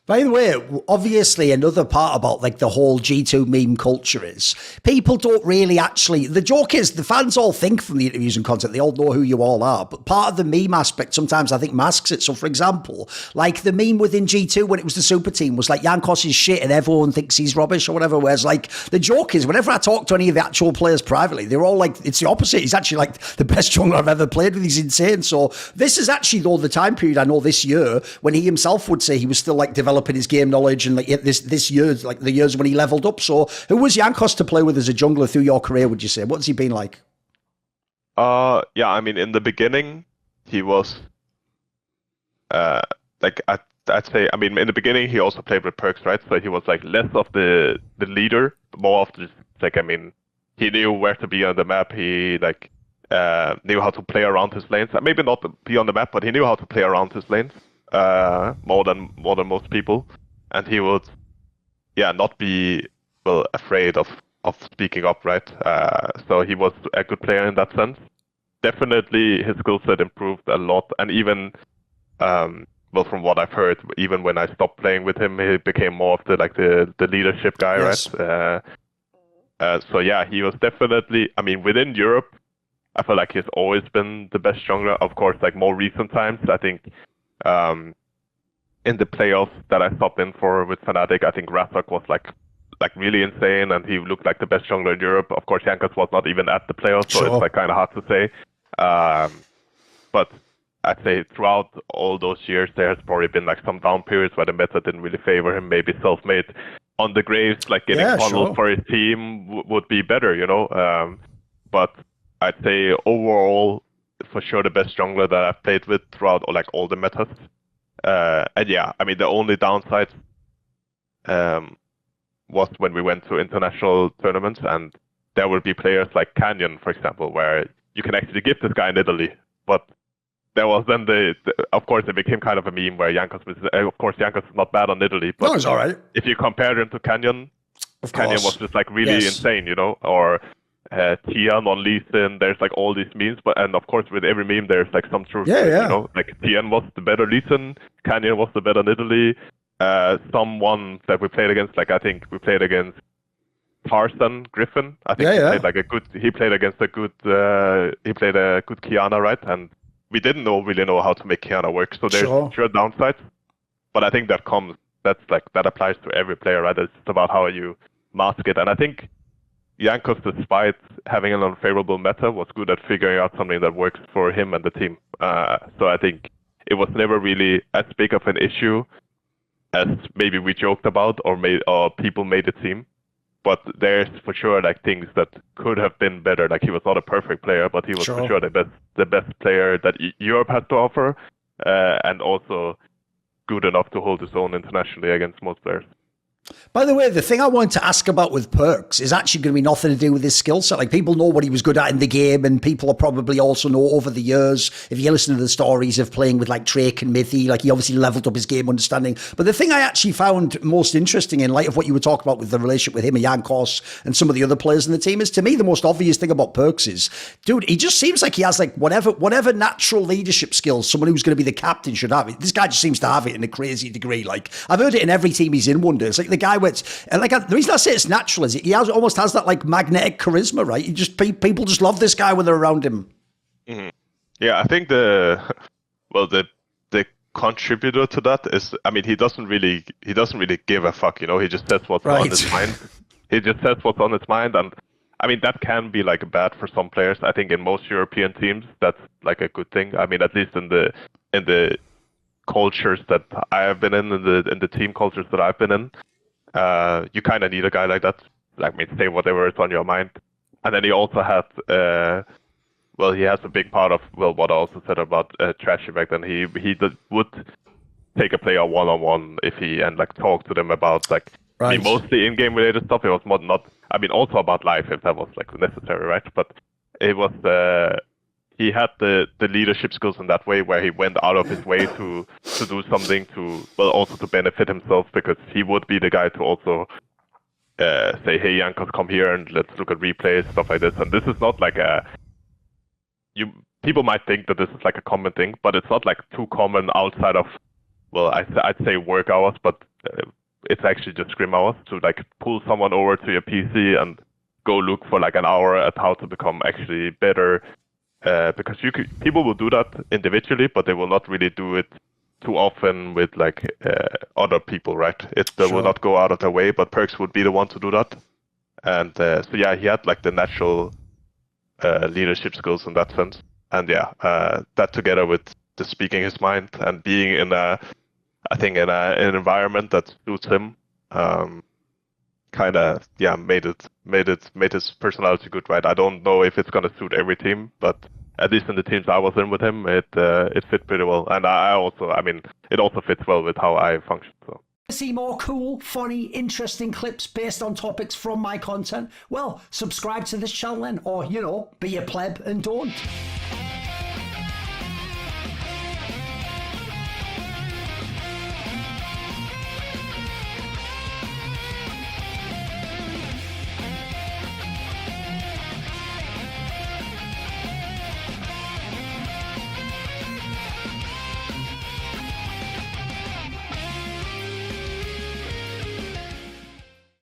By the way, obviously another part about like the whole G2 meme culture is people don't really actually, the joke is the fans all think from the interviews and content, they all know who you all are, but part of the meme aspect sometimes I think masks it. So for example, like the meme within G2 when it was the super team was like Jankos is shit and everyone thinks he's rubbish or whatever, whereas like the joke is whenever I talk to any of the actual players privately, they're all like, it's the opposite. He's actually like the best jungler I've ever played with. He's insane. So this is actually though the time period I know this year when he himself would say he was still like developing his game knowledge and like this year, like the years when he leveled up. So who was Jankos to play with as a jungler through your career, would you say? What's he been like? Yeah, I mean, in the beginning, he was like I'd say, I mean, in the beginning he also played with Perkz, right? So he was like less of the leader, more of just like, I mean, he knew where to be on the map. He like knew how to play around his lanes. Maybe not be on the map, but he knew how to play around his lanes more than most people. And he would, yeah, not be afraid of speaking up, right? So he was a good player in that sense. Definitely his skill set improved a lot, and even from what I've heard, even when I stopped playing with him, he became more of the leadership guy, yes. Right? So yeah, he was definitely, I mean, within Europe, I feel like he's always been the best jungler. Of course, like more recent times, I think in the playoffs that I stopped in for with Fnatic, I think Rajcula was like really insane, and he looked like the best jungler in Europe. Of course, Jankos was not even at the playoffs, so it's like kind of hard to say. But I'd say throughout all those years, there has probably been like some down periods where the meta didn't really favor him. Maybe self-made on the graves, like getting funneled for his team would be better, you know. But I'd say overall, for sure, the best jungler that I've played with throughout all the metas. And yeah, I mean, the only downside was when we went to international tournaments, and there would be players like Canyon, for example, where you can actually give this guy in Italy, but there was then of course, it became kind of a meme where Jankos was, of course, Jankos is not bad on Italy, but it's all right. If you compare him to Canyon, Canyon was just like really insane, you know, or Tian on Lee Sin, there's like all these memes, and of course with every meme there's like some truth, you know, like Tian was the better Lee Sin, Canyon was the better Italy. Someone that we played against, like I think we played against Tarzan Griffin. I think he played against a good Kiana, right? And we didn't really know how to make Kiana work. So there's sure downsides, but I think that applies to every player, right? It's about how you mask it. And I think Jankos, despite having an unfavorable meta, was good at figuring out something that works for him and the team. So I think it was never really as big of an issue as maybe we joked about or people made it seem. But there's for sure like things that could have been better. Like he was not a perfect player, but he was for sure the best player that Europe has to offer, and also good enough to hold his own internationally against most players. By the way, the thing I wanted to ask about with Perkz is actually going to be nothing to do with his skill set. Like, people know what he was good at in the game, and people are probably also know over the years, if you listen to the stories of playing with like Drake and Mithy, like he obviously leveled up his game understanding. But the thing I actually found most interesting in light of what you were talking about with the relationship with him and Jankos and some of the other players in the team is, to me, the most obvious thing about Perkz is, dude, he just seems like he has like whatever natural leadership skills someone who's going to be the captain should have. This guy just seems to have it in a crazy degree. Like, I've heard it in every team he's in, Wunder. It's like the guy with, like, the reason I say it's natural is he almost has that like magnetic charisma, right? People just love this guy when they're around him. Mm-hmm. Yeah, I think the contributor to that is, I mean, he doesn't really give a fuck, you know. He just says what's on his mind. He just says what's on his mind, and I mean that can be like bad for some players. I think in most European teams that's like a good thing. I mean, at least in the cultures that I have been in the team cultures that I've been in. You kind of need a guy like that, like, I mean, say whatever is on your mind. And then he also had, he has a big part of, what I also said about Trashy back then. He would take a player one-on-one and like talk to them about like, I mean, mostly in-game related stuff. It was not, I mean, also about life if that was like necessary, right? But it was, he had the leadership skills in that way, where he went out of his way to do something also to benefit himself, because he would be the guy to also say, hey, Jankos, come here and let's look at replays, stuff like this. And this is not like people might think that this is like a common thing, but it's not like too common outside of well, I'd say work hours, but it's actually just scrim hours to like pull someone over to your PC and go look for like an hour at how to become actually better. Because people will do that individually, but they will not really do it too often with like other people, right? They will not go out of their way, but Perkz would be the one to do that. And so yeah, he had like the natural leadership skills in that sense. And yeah, that together with the speaking his mind and being in an environment that suits him, kind of made his personality good, right? I don't know if it's gonna suit every team, but at least in the teams I was in with him, it fit pretty well. And it also fits well with how I function. So. See more cool, funny, interesting clips based on topics from my content? Well, subscribe to this channel then, or, be a pleb and don't.